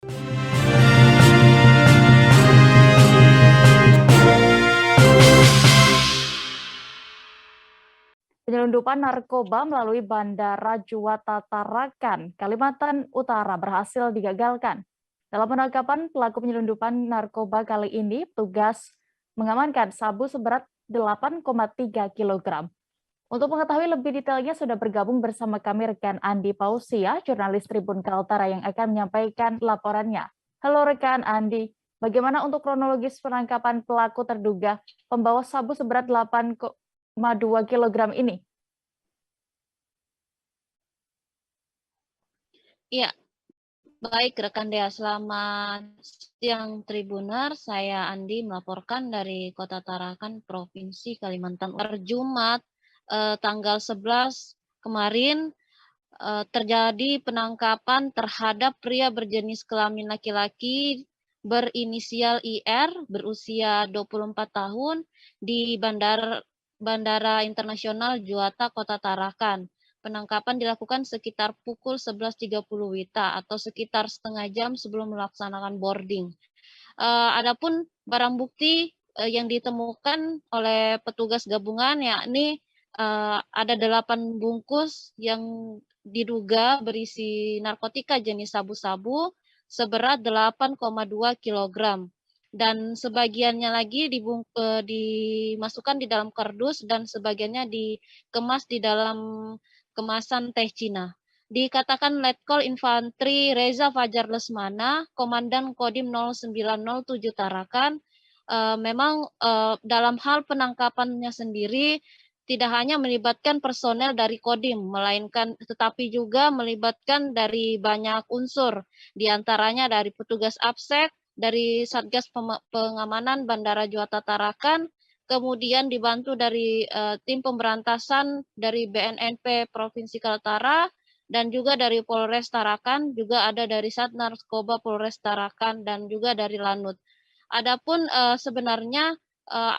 Penyelundupan narkoba melalui Bandara Juwata Tarakan, Kalimantan Utara berhasil digagalkan. Dalam penangkapan pelaku penyelundupan narkoba kali ini, petugas mengamankan sabu seberat 8,3 kg. Untuk mengetahui lebih detailnya sudah bergabung bersama kami rekan Andi Pausia, jurnalis Tribun Kaltara yang akan menyampaikan laporannya. Halo rekan Andi, bagaimana untuk kronologis penangkapan pelaku terduga pembawa sabu seberat 8,2 kg ini? Iya, baik rekan Dea, selamat siang Tribuner. Saya Andi melaporkan dari Kota Tarakan, Provinsi Kalimantan Utara. Jumat tanggal 11 kemarin terjadi penangkapan terhadap pria berjenis kelamin laki-laki berinisial IR berusia 24 tahun di Bandara Internasional Juwata Kota Tarakan. Penangkapan dilakukan sekitar pukul 11.30 WITA atau sekitar setengah jam sebelum melaksanakan boarding. Adapun barang bukti yang ditemukan oleh petugas gabungan yakni ada 8 bungkus yang diduga berisi narkotika jenis sabu-sabu seberat 8,2 kg. Dan sebagiannya lagi dimasukkan di dalam kardus dan sebagiannya dikemas di dalam kemasan teh Cina. Dikatakan Letkol Infantri Reza Fajar Lesmana, Komandan Kodim 0907 Tarakan, memang dalam hal penangkapannya sendiri tidak hanya melibatkan personel dari Kodim, melainkan tetapi juga melibatkan dari banyak unsur, diantaranya dari petugas APSEK, dari Satgas Pengamanan Bandara Juwata Tarakan, kemudian dibantu dari tim pemberantasan dari BNNP Provinsi Kaltara, dan juga dari Polres Tarakan, juga ada dari Sat Narkoba Polres Tarakan, dan juga dari Lanut. Adapun sebenarnya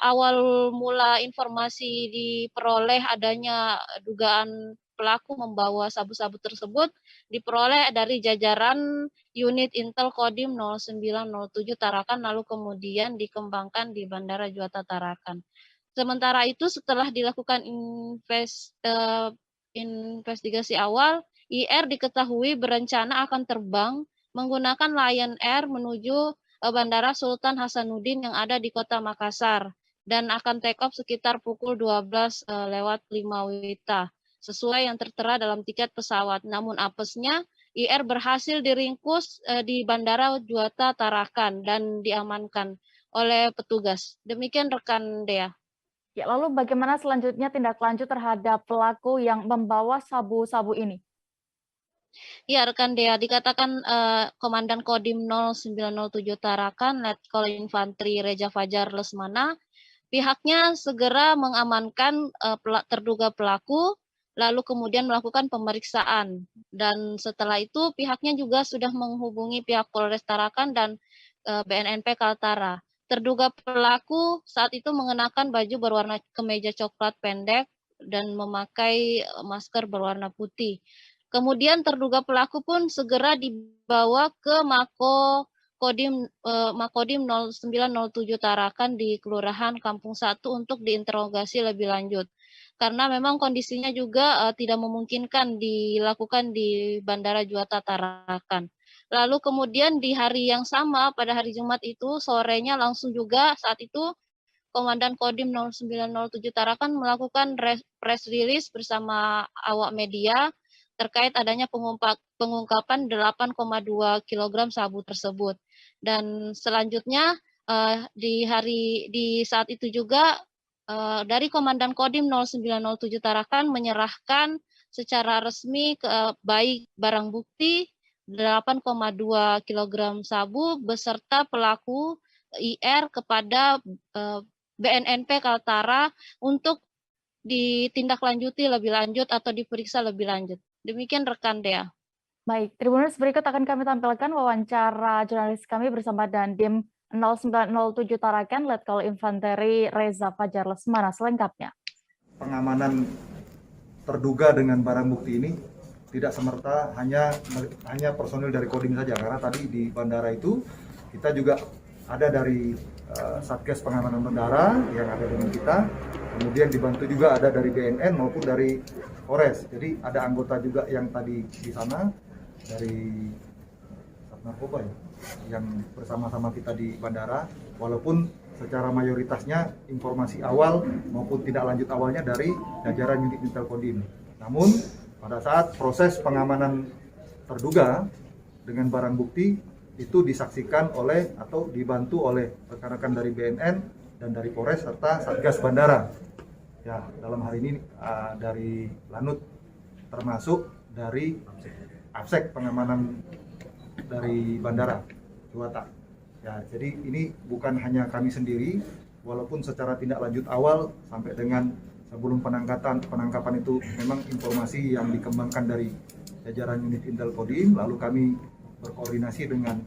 awal mula informasi diperoleh adanya dugaan pelaku membawa sabu-sabu tersebut diperoleh dari jajaran unit Intel Kodim 0907 Tarakan, lalu kemudian dikembangkan di Bandara Juwata Tarakan. Sementara itu setelah dilakukan investigasi awal, IR diketahui berencana akan terbang menggunakan Lion Air menuju Bandara Sultan Hasanuddin yang ada di Kota Makassar dan akan take off sekitar pukul 12:05 WITA sesuai yang tertera dalam tiket pesawat. Namun apesnya IR berhasil diringkus di Bandara Juwata Tarakan dan diamankan oleh petugas. Demikian rekan Dea. Ya, lalu bagaimana selanjutnya tindak lanjut terhadap pelaku yang membawa sabu-sabu ini? Ya, rekan Dea, dikatakan Komandan Kodim 0907 Tarakan, Letkol Infantri Reza Fajar Lesmana, pihaknya segera mengamankan terduga pelaku, lalu kemudian melakukan pemeriksaan. Dan setelah itu pihaknya juga sudah menghubungi pihak Polres Tarakan dan BNNP Kaltara. Terduga pelaku saat itu mengenakan baju berwarna kemeja coklat pendek dan memakai masker berwarna putih. Kemudian terduga pelaku pun segera dibawa ke Makodim 0907 Tarakan di Kelurahan Kampung 1 untuk diinterogasi lebih lanjut. Karena memang kondisinya juga tidak memungkinkan dilakukan di Bandara Juwata Tarakan. Lalu kemudian di hari yang sama, pada hari Jumat itu, sorenya langsung juga saat itu Komandan Kodim 0907 Tarakan melakukan press release bersama awak media terkait adanya pengungkapan 8,2 kg sabu tersebut. Dan selanjutnya di saat itu juga dari Komandan Kodim 0907 Tarakan menyerahkan secara resmi baik barang bukti 8,2 kg sabu beserta pelaku IR kepada BNNP Kaltara untuk ditindaklanjuti lebih lanjut atau diperiksa lebih lanjut. Demikian rekan Dea. Baik, Tribuners, berikut akan kami tampilkan wawancara jurnalis kami bersama Dandim 0907 Tarakan, Letkol Infanteri Reza Fajar Lesmana selengkapnya. Pengamanan terduga dengan barang bukti ini tidak semerta hanya personil dari Kodim saja, karena tadi di bandara itu kita juga ada dari Satgas Pengamanan Bandara yang ada dengan kita, kemudian dibantu juga ada dari BNN maupun dari Polres. Jadi ada anggota juga yang tadi di sana dari narkoba ya, yang bersama-sama kita di bandara, walaupun secara mayoritasnya informasi awal maupun tidak lanjut awalnya dari jajaran unit Intel Kodim. Namun pada saat proses pengamanan terduga dengan barang bukti itu disaksikan oleh atau dibantu oleh rekan-rekan dari BNN dan dari Polres serta Satgas Bandara. Ya, dalam hal ini dari Lanut termasuk dari APSEK pengamanan dari Bandara Juwata. Ya, jadi ini bukan hanya kami sendiri, walaupun secara tindak lanjut awal sampai dengan sebelum penangkapan itu memang informasi yang dikembangkan dari jajaran unit Intel Kodim, lalu kami berkoordinasi dengan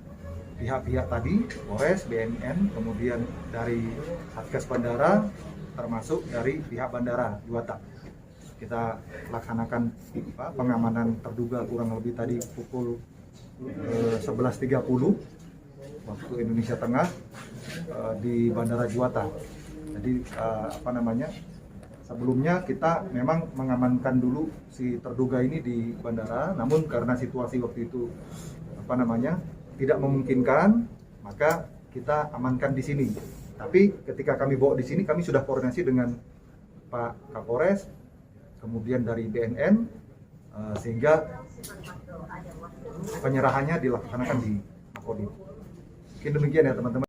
pihak-pihak tadi, Polres, BNN, kemudian dari Satgas Bandara, termasuk dari pihak Bandara Juwata. Kita laksanakan pengamanan terduga kurang lebih tadi pukul 11.30 waktu Indonesia Tengah di Bandara Juwata. Jadi sebelumnya kita memang mengamankan dulu si terduga ini di bandara, namun karena situasi waktu itu tidak memungkinkan, maka kita amankan di sini. Tapi ketika kami bawa di sini, kami sudah koordinasi dengan Pak Kapolres, kemudian dari BNN, sehingga penyerahannya dilaksanakan di Makodim. Mungkin demikian ya teman-teman.